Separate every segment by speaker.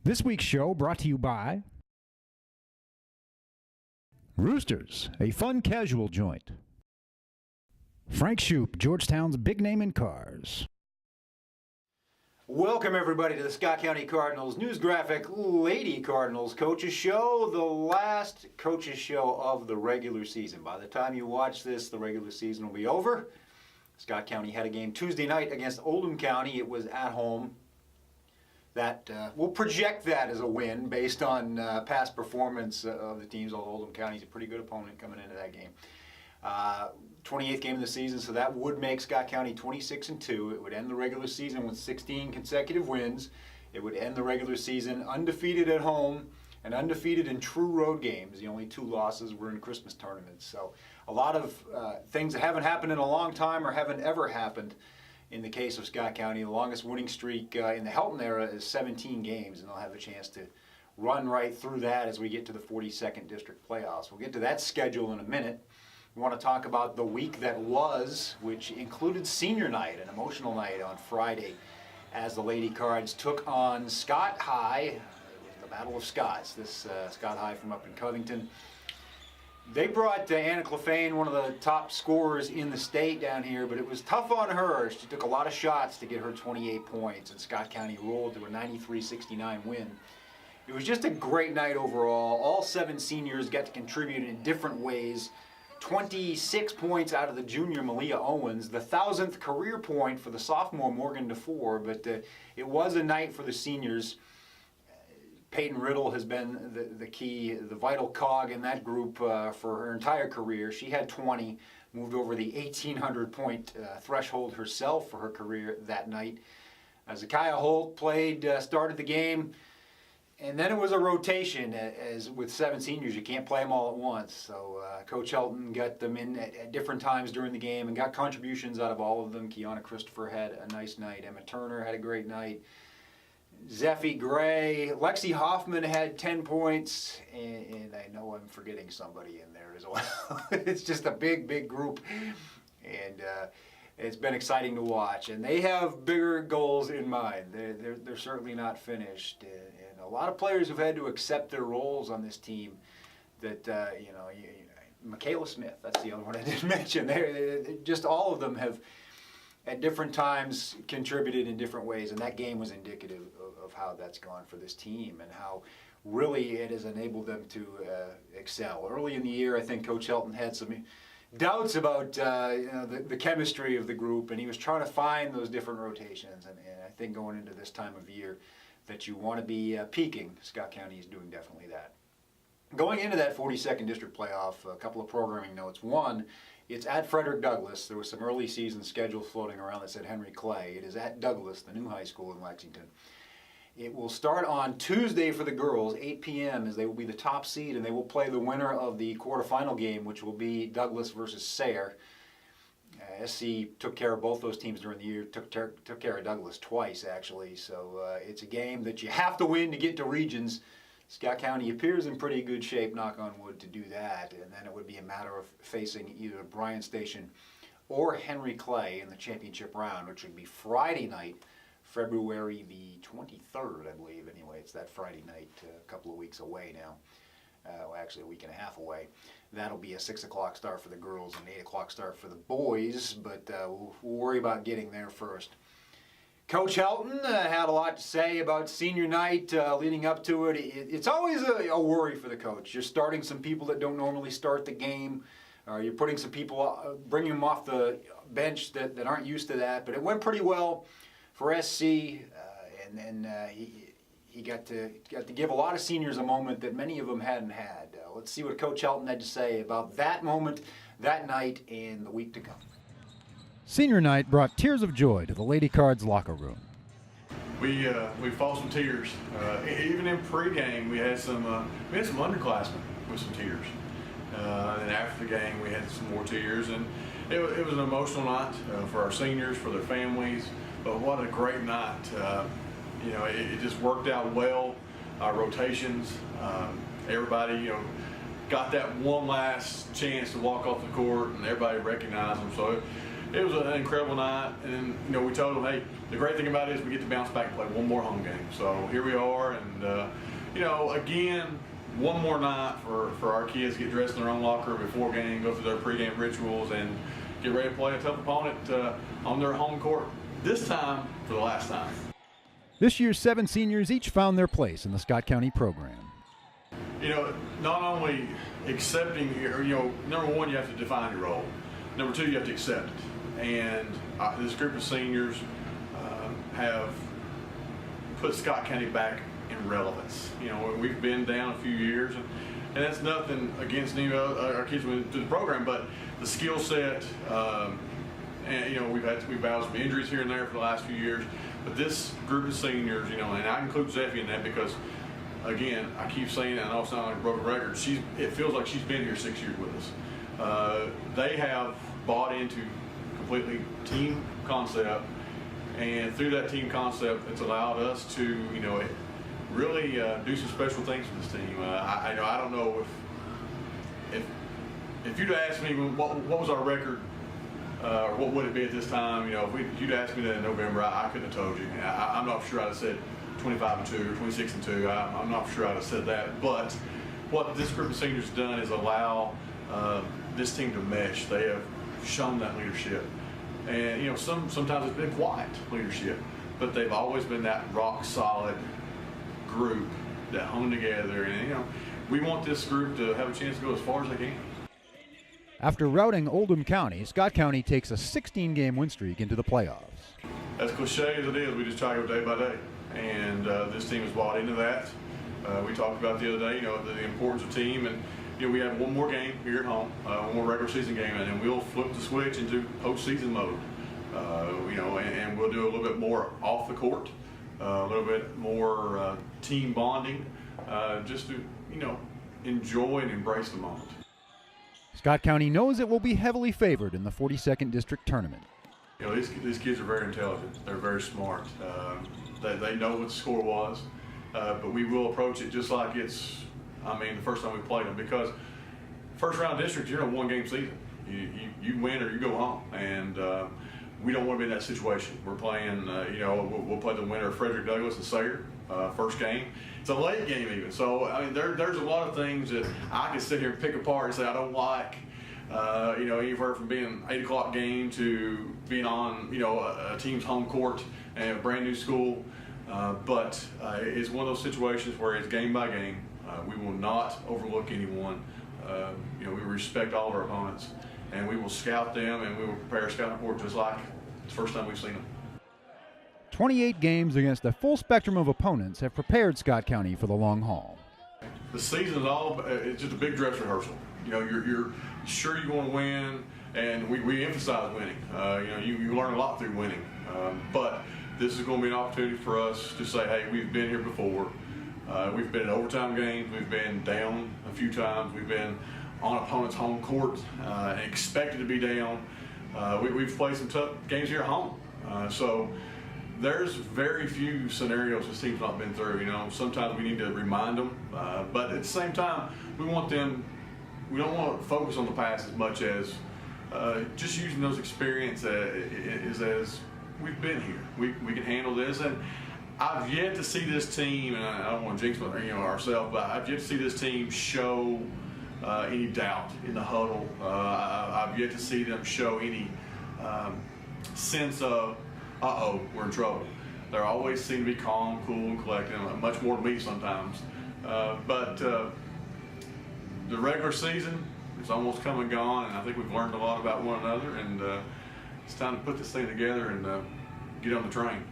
Speaker 1: This week's show brought to you by Roosters, a fun casual joint. Frank Shoup, Georgetown's big name in cars.
Speaker 2: Welcome everybody to the Scott County Cardinals News Graphic Lady Cardinals Coaches Show, the last coaches show of the regular season. By the time you watch this, the regular season will be over. Scott County had a game Tuesday night against Oldham County. It was at home. That we'll project that as a win based on past performance of the teams. Although Oldham County is a pretty good opponent coming into that game. 28th game of the season, so that would make Scott County 26-2. It would end the regular season with 16 consecutive wins. It would end the regular season undefeated at home and undefeated in true road games. The only two losses were in Christmas tournaments. So a lot of things that haven't happened in a long time or haven't ever happened. In the case of Scott County, the longest winning streak in the Helton era is 17 games, and they'll have a chance to run right through that as we get to the 42nd District playoffs. We'll get to that schedule in a minute. We want to talk about the week that was, which included senior night, an emotional night on Friday, as the Lady Cards took on Scott High. It was the Battle of Scots, this Scott High from up in Covington. They brought Anna Clefane, one of the top scorers in the state down here, but it was tough on her. She took a lot of shots to get her 28 points, and Scott County rolled to a 93-69 win. It was just a great night overall. All 7 seniors got to contribute in different ways. 26 points out of the junior Malia Owens, the 1,000th career point for the sophomore Morgan DeFore, but it was a night for the seniors. Peyton Riddle has been the key, the vital cog in that group for her entire career. She had 20, moved over the 1,800 point threshold herself for her career that night. Zakiah Holt played, started the game, and then it was a rotation. As with 7 seniors, you can't play them all at once. So Coach Helton got them in at different times during the game and got contributions out of all of them. Kiana Christopher had a nice night. Emma Turner had a great night. Zeffie Gray, Lexi Hoffman had 10 points, and I know I'm forgetting somebody in there as well. It's just a big, big group, and it's been exciting to watch. And they have bigger goals in mind. They're certainly not finished, and a lot of players have had to accept their roles on this team. That Michaela Smith, that's the other one I didn't mention. They just all of them have, at different times, contributed in different ways, and that game was indicative of how that's gone for this team and how really it has enabled them to excel. Early in the year, I think Coach Helton had some doubts about the chemistry of the group, and he was trying to find those different rotations, and I think going into this time of year that you want to be peaking, Scott County is doing definitely that. Going into that 42nd District playoff, a couple of programming notes. One, it's at Frederick Douglass. There was some early season schedule floating around that said Henry Clay. It is at Douglass, the new high school in Lexington. It will start on Tuesday for the girls, 8 p.m., as they will be the top seed, and they will play the winner of the quarterfinal game, which will be Douglass versus Sayre. SC took care of both those teams during the year, took care of Douglass twice, actually. So it's a game that you have to win to get to regions. Scott County appears in pretty good shape, knock on wood, to do that, and then it would be a matter of facing either Bryan Station or Henry Clay in the championship round, which would be Friday night, February the 23rd, I believe. Anyway, it's that Friday night, a couple of weeks away now. Well, actually a week and a half away. That'll be a 6 o'clock start for the girls and 8 o'clock start for the boys, but we'll worry about getting there first. Coach Helton had a lot to say about senior night leading up to it. It's always a worry for the coach. You're starting some people that don't normally start the game. You're putting some people, bringing them off the bench that aren't used to that. But it went pretty well for SC, and then he got to give a lot of seniors a moment that many of them hadn't had. Let's see what Coach Helton had to say about that moment, that night, and the week to come.
Speaker 1: Senior night brought tears of joy to the Lady Cards locker room.
Speaker 3: We fought some tears. Even in pregame, we had some underclassmen with some tears. And after the game, we had some more tears, and it was an emotional night for our seniors, for their families. But what a great night! It just worked out well. Our rotations, everybody, got that one last chance to walk off the court, and everybody recognized them. So it was an incredible night. And we told them, hey, the great thing about it is we get to bounce back and play one more home game. So here we are, and again, one more night for our kids to get dressed in their own locker before game, go through their pregame rituals, and get ready to play a tough opponent on their home court. This time for the last time.
Speaker 1: This year's 7 seniors each found their place in the Scott County program.
Speaker 3: Not only accepting, number one, you have to define your role. Number two, you have to accept it. And this group of seniors have put Scott County back in relevance. We've been down a few years, and that's nothing against any of our kids went through the program, but the skill set, and we've battled some injuries here and there for the last few years. But this group of seniors, and I include Zeffie in that because, again, I keep saying it, I know it's not like a broken record. It feels like she's been here 6 years with us. They have bought into completely team concept, and through that team concept, it's allowed us to, really do some special things for this team. I don't know if you'd asked me what was our record. Or what would it be at this time? If you'd asked me that in November, I couldn't have told you. I'm not sure I'd have said 25-2 or 26-2. I'm not sure I'd have said that. But what this group of seniors has done is allow this team to mesh. They have shown that leadership, and sometimes it's been quiet leadership, but they've always been that rock solid group that hung together. And we want this group to have a chance to go as far as they can.
Speaker 1: After routing Oldham County, Scott County takes a 16-game win streak into the playoffs.
Speaker 3: As cliche as it is, we just try to go day by day, and this team has bought into that. We talked about the other day, the importance of team, and we have one more game here at home, one more regular season game, and then we'll flip the switch into postseason mode. And we'll do a little bit more off the court, a little bit more team bonding, just to enjoy and embrace the moment.
Speaker 1: Scott County knows it will be heavily favored in the 42nd District Tournament.
Speaker 3: These kids are very intelligent. They're very smart. They know what the score was, but we will approach it just like it's, the first time we played them, because first round district, you're in a one-game season. You win or you go home, and we don't want to be in that situation. We're playing, we'll play the winner of Frederick Douglass and Sayre, first game. It's a late game even. So, there's a lot of things that I can sit here and pick apart and say I don't like. Anywhere from being an 8 o'clock game to being on, a team's home court and a brand new school. But it's one of those situations where it's game by game. We will not overlook anyone. We respect all of our opponents, and we will scout them, and we will prepare a scouting report just like it's the first time we've seen them.
Speaker 1: 28 games against a full spectrum of opponents have prepared Scott County for the long haul.
Speaker 3: The season is it's just a big dress rehearsal. You're sure you're going to win, and we emphasize winning. You learn a lot through winning. But this is going to be an opportunity for us to say, hey, we've been here before. We've been in overtime games. We've been down a few times. We've been on opponent's home court and expected to be down. We've played some tough games here at home. So there's very few scenarios this team's not been through. Sometimes we need to remind them, but at the same time, we don't want to focus on the past as much as just using those experiences as we've been here. We can handle this, and I've yet to see this team, and I don't want to jinx ourselves, but I've yet to see this team show any doubt in the huddle. I've yet to see them show any sense of, we're in trouble. They always seem to be calm, cool, and collected, much more to me sometimes. But the regular season is almost come and gone, and I think we've learned a lot about one another, and it's time to put this thing together and get on the train.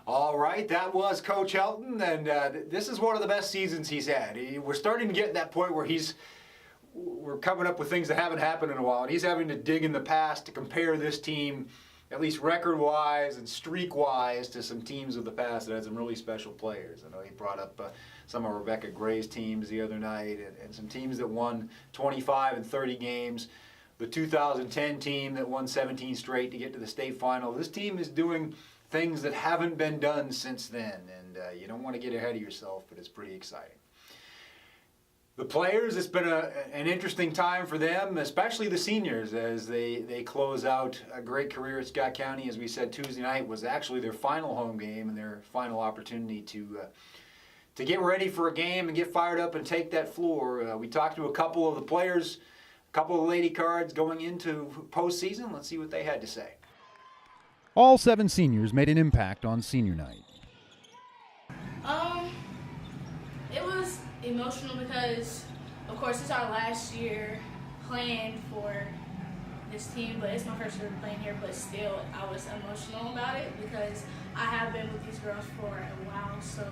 Speaker 2: All right, that was Coach Helton, and this is one of the best seasons he's had. We're starting to get to that point where we're coming up with things that haven't happened in a while, and he's having to dig in the past to compare this team, at least record-wise and streak-wise, to some teams of the past that had some really special players. I know he brought up some of Rebecca Gray's teams the other night, and some teams that won 25 and 30 games. The 2010 team that won 17 straight to get to the state final. This team is doing things that haven't been done since then, and you don't want to get ahead of yourself, but it's pretty exciting. The players, it's been an interesting time for them, especially the seniors, as they close out a great career at Scott County. As we said, Tuesday night was actually their final home game and their final opportunity to get ready for a game and get fired up and take that floor. We talked to a couple of the players, a couple of Lady Cards going into postseason. Let's see what they had to say.
Speaker 1: All 7 seniors made an impact on senior night.
Speaker 4: It was emotional because, of course, it's our last year playing for this team, but it's my first year playing here, but still I was emotional about it because I have been with these girls for a while, so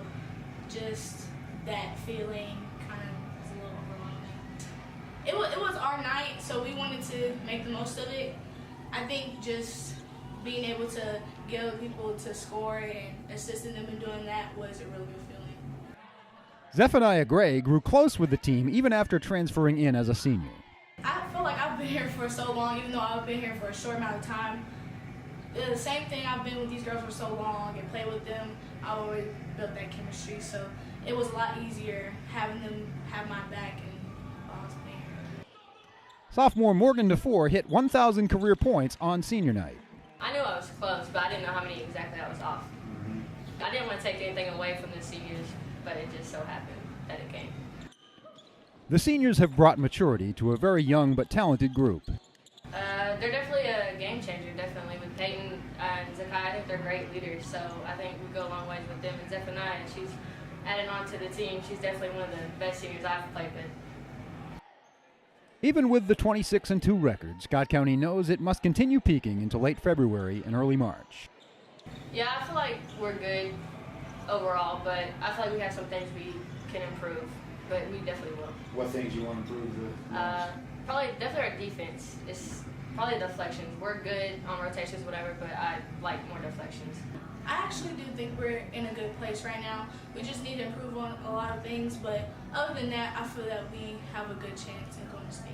Speaker 4: just that feeling kind of was a little overwhelming. It was our night, so we wanted to make the most of it. I think just being able to get other people to score and assisting them in doing that was a really good feeling.
Speaker 1: Zephaniah Gray grew close with the team even after transferring in as a senior.
Speaker 4: I feel like I've been here for so long, even though I've been here for a short amount of time. The same thing, I've been with these girls for so long and played with them. I already built that chemistry, so it was a lot easier having them have my back and while I was playing here.
Speaker 1: Sophomore Morgan DeFore hit 1,000 career points on senior night.
Speaker 5: I knew I was close, but I didn't know how many exactly I was off. I didn't want to take anything away from the seniors, but it just so happened that it came.
Speaker 1: The seniors have brought maturity to a very young but talented group.
Speaker 5: They're definitely a game changer, definitely. With Peyton and Zakai, I think they're great leaders, so I think we go a long ways with them. And Zephaniah, she's added on to the team. She's definitely one of the best seniors I've played with.
Speaker 1: Even with the 26-2 record, Scott County knows it must continue peaking into late February and early March.
Speaker 5: Yeah, I feel like we're good overall, but I feel like we have some things we can improve, but we definitely will.
Speaker 2: What things you want to improve?
Speaker 5: Probably definitely our defense. It's probably deflections. We're good on rotations, whatever, but I like more deflections.
Speaker 4: I actually do think we're in a good place right now. We just need to improve on a lot of things, but other than that, I feel that we have a good chance in going to state.